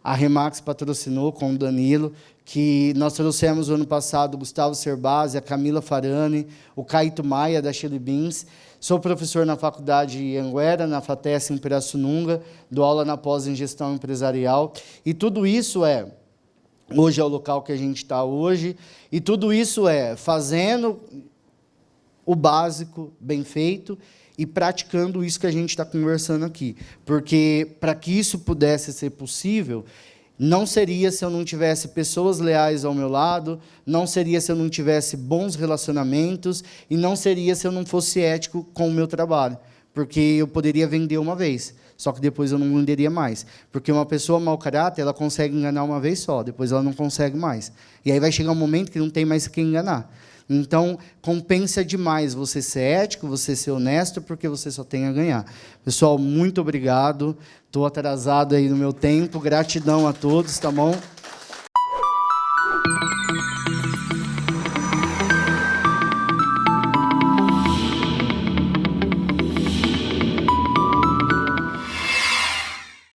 A Remax patrocinou com o Danilo, que nós trouxemos no ano passado o Gustavo Cerbasi, a Camila Farani, o Caíto Maia, da Chili Beans. Sou professor na Faculdade de Anguera, na FATES em Pirassununga, dou aula na pós em Gestão Empresarial. E tudo isso hoje é o local que a gente está hoje, e tudo isso fazendo o básico bem feito e praticando isso que a gente está conversando aqui. Porque, para que isso pudesse ser possível, Não seria se eu não tivesse pessoas leais ao meu lado, não seria se eu não tivesse bons relacionamentos, e não seria se eu não fosse ético com o meu trabalho. Porque eu poderia vender uma vez, só que depois eu não venderia mais. Porque uma pessoa mau caráter, ela consegue enganar uma vez só, depois ela não consegue mais. E aí vai chegar um momento que não tem mais quem enganar. Então, compensa demais você ser ético, você ser honesto, porque você só tem a ganhar. Pessoal, muito obrigado. Estou atrasado aí no meu tempo. Gratidão a todos, tá bom?